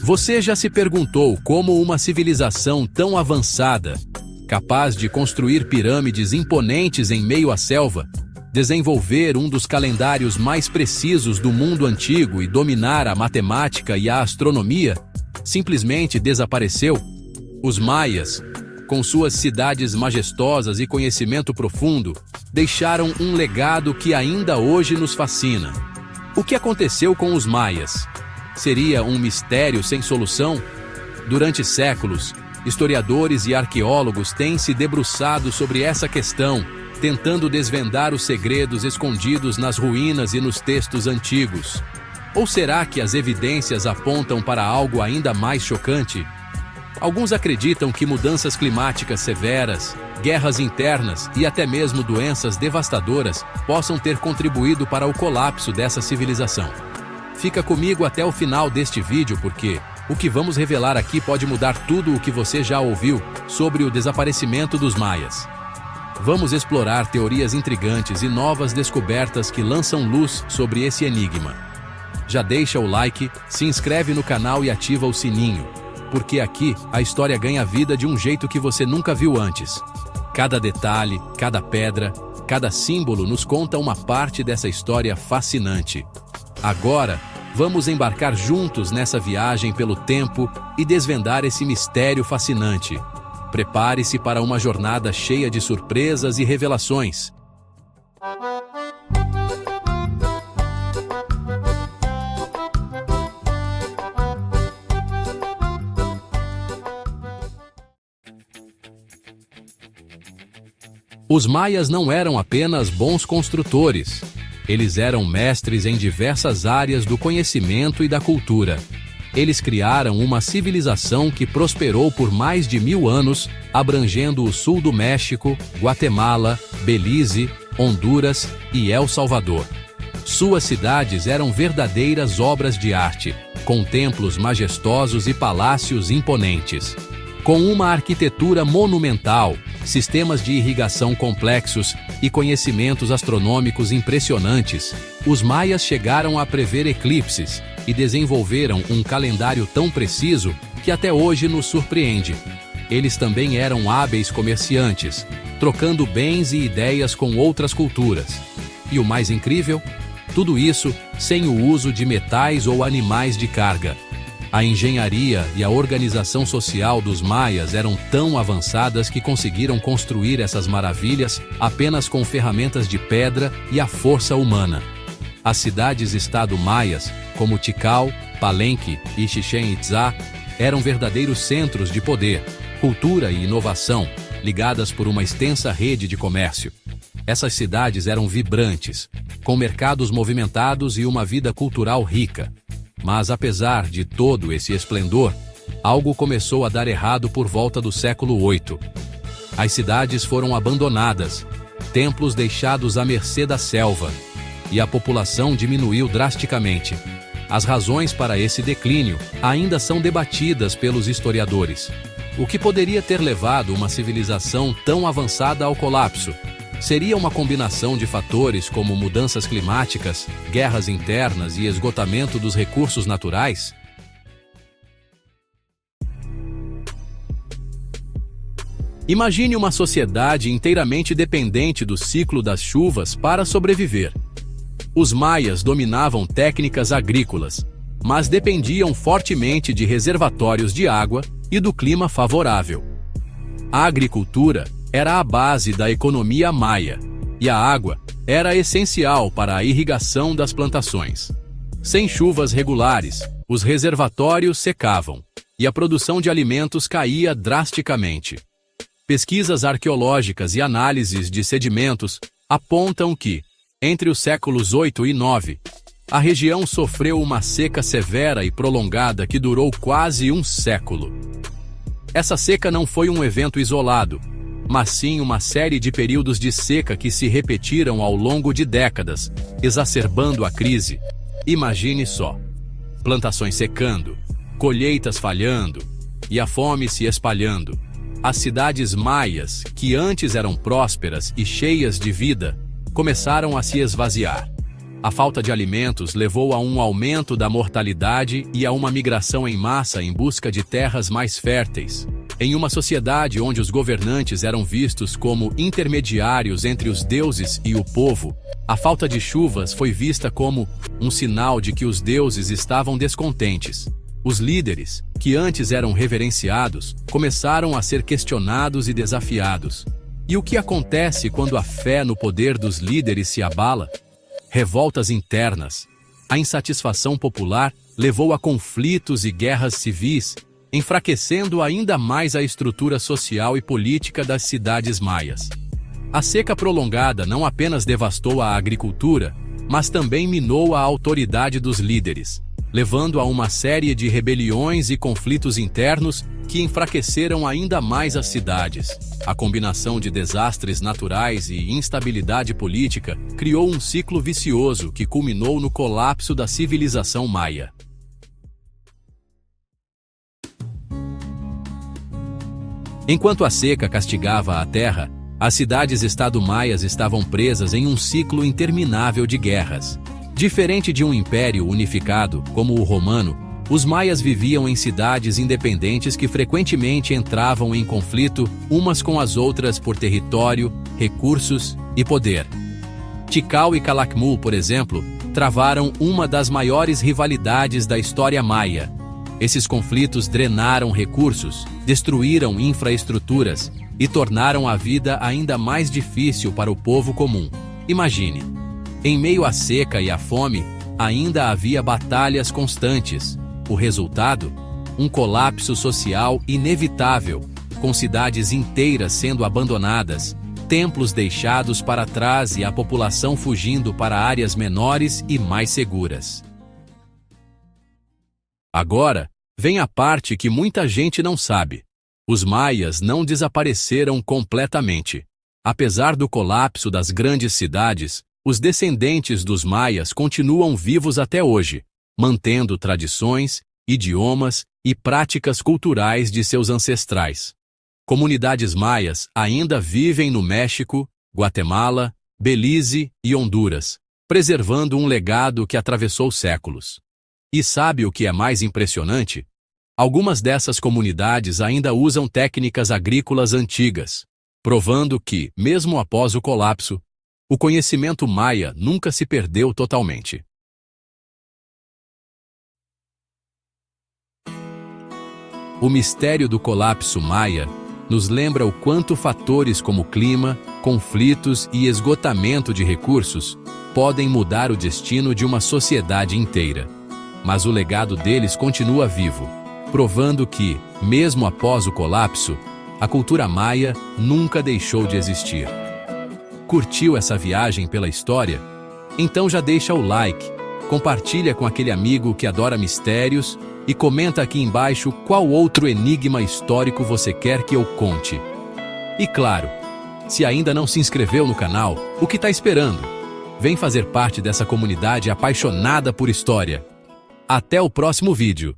Você já se perguntou como uma civilização tão avançada, capaz de construir pirâmides imponentes em meio à selva, desenvolver um dos calendários mais precisos do mundo antigo e dominar a matemática e a astronomia, simplesmente desapareceu? Os maias, com suas cidades majestosas e conhecimento profundo, deixaram um legado que ainda hoje nos fascina. O que aconteceu com os maias? Seria um mistério sem solução? Durante séculos, historiadores e arqueólogos têm se debruçado sobre essa questão, tentando desvendar os segredos escondidos nas ruínas e nos textos antigos. Ou será que as evidências apontam para algo ainda mais chocante? Alguns acreditam que mudanças climáticas severas, guerras internas e até mesmo doenças devastadoras possam ter contribuído para o colapso dessa civilização. Fica comigo até o final deste vídeo porque o que vamos revelar aqui pode mudar tudo o que você já ouviu sobre o desaparecimento dos maias. Vamos explorar teorias intrigantes e novas descobertas que lançam luz sobre esse enigma. Já deixa o like, se inscreve no canal e ativa o sininho, porque aqui a história ganha vida de um jeito que você nunca viu antes. Cada detalhe, cada pedra, cada símbolo nos conta uma parte dessa história fascinante. Agora, vamos embarcar juntos nessa viagem pelo tempo e desvendar esse mistério fascinante. Prepare-se para uma jornada cheia de surpresas e revelações. Os maias não eram apenas bons construtores. Eles eram mestres em diversas áreas do conhecimento e da cultura. Eles criaram uma civilização que prosperou por mais de 1000 anos, abrangendo o sul do México, Guatemala, Belize, Honduras e El Salvador. Suas cidades eram verdadeiras obras de arte, com templos majestosos e palácios imponentes. Com uma arquitetura monumental, sistemas de irrigação complexos e conhecimentos astronômicos impressionantes, os maias chegaram a prever eclipses e desenvolveram um calendário tão preciso que até hoje nos surpreende. Eles também eram hábeis comerciantes, trocando bens e ideias com outras culturas. E o mais incrível? Tudo isso sem o uso de metais ou animais de carga. A engenharia e a organização social dos maias eram tão avançadas que conseguiram construir essas maravilhas apenas com ferramentas de pedra e a força humana. As cidades-estado maias, como Tikal, Palenque e Chichén Itzá, eram verdadeiros centros de poder, cultura e inovação, ligadas por uma extensa rede de comércio. Essas cidades eram vibrantes, com mercados movimentados e uma vida cultural rica. Mas apesar de todo esse esplendor, algo começou a dar errado por volta do século VIII. As cidades foram abandonadas, templos deixados à mercê da selva, e a população diminuiu drasticamente. As razões para esse declínio ainda são debatidas pelos historiadores. O que poderia ter levado uma civilização tão avançada ao colapso? Seria uma combinação de fatores como mudanças climáticas, guerras internas e esgotamento dos recursos naturais? Imagine uma sociedade inteiramente dependente do ciclo das chuvas para sobreviver. Os maias dominavam técnicas agrícolas, mas dependiam fortemente de reservatórios de água e do clima favorável. A agricultura era a base da economia maia, e a água era essencial para a irrigação das plantações. Sem chuvas regulares, os reservatórios secavam, e a produção de alimentos caía drasticamente. Pesquisas arqueológicas e análises de sedimentos apontam que, entre os séculos 8 e 9, a região sofreu uma seca severa e prolongada que durou quase um século. Essa seca não foi um evento isolado, mas sim uma série de períodos de seca que se repetiram ao longo de décadas, exacerbando a crise. Imagine só: plantações secando, colheitas falhando e a fome se espalhando. As cidades maias, que antes eram prósperas e cheias de vida, começaram a se esvaziar. A falta de alimentos levou a um aumento da mortalidade e a uma migração em massa em busca de terras mais férteis. Em uma sociedade onde os governantes eram vistos como intermediários entre os deuses e o povo, a falta de chuvas foi vista como um sinal de que os deuses estavam descontentes. Os líderes, que antes eram reverenciados, começaram a ser questionados e desafiados. E o que acontece quando a fé no poder dos líderes se abala? Revoltas internas. A insatisfação popular levou a conflitos e guerras civis, enfraquecendo ainda mais a estrutura social e política das cidades maias. A seca prolongada não apenas devastou a agricultura, mas também minou a autoridade dos líderes, levando a uma série de rebeliões e conflitos internos que enfraqueceram ainda mais as cidades. A combinação de desastres naturais e instabilidade política criou um ciclo vicioso que culminou no colapso da civilização maia. Enquanto a seca castigava a terra, as cidades-estado maias estavam presas em um ciclo interminável de guerras. Diferente de um império unificado, como o romano, os maias viviam em cidades independentes que frequentemente entravam em conflito umas com as outras por território, recursos e poder. Tikal e Calakmul, por exemplo, travaram uma das maiores rivalidades da história maia. Esses conflitos drenaram recursos, destruíram infraestruturas e tornaram a vida ainda mais difícil para o povo comum. Imagine, em meio à seca e à fome, ainda havia batalhas constantes. O resultado? Um colapso social inevitável, com cidades inteiras sendo abandonadas, templos deixados para trás e a população fugindo para áreas menores e mais seguras. Agora, vem a parte que muita gente não sabe. Os maias não desapareceram completamente. Apesar do colapso das grandes cidades, os descendentes dos maias continuam vivos até hoje, mantendo tradições, idiomas e práticas culturais de seus ancestrais. Comunidades maias ainda vivem no México, Guatemala, Belize e Honduras, preservando um legado que atravessou séculos. E sabe o que é mais impressionante? Algumas dessas comunidades ainda usam técnicas agrícolas antigas, provando que, mesmo após o colapso, o conhecimento maia nunca se perdeu totalmente. O mistério do colapso maia nos lembra o quanto fatores como clima, conflitos e esgotamento de recursos podem mudar o destino de uma sociedade inteira. Mas o legado deles continua vivo, provando que, mesmo após o colapso, a cultura maia nunca deixou de existir. Curtiu essa viagem pela história? Então já deixa o like, compartilha com aquele amigo que adora mistérios e comenta aqui embaixo qual outro enigma histórico você quer que eu conte. E claro, se ainda não se inscreveu no canal, o que está esperando? Vem fazer parte dessa comunidade apaixonada por história. Até o próximo vídeo.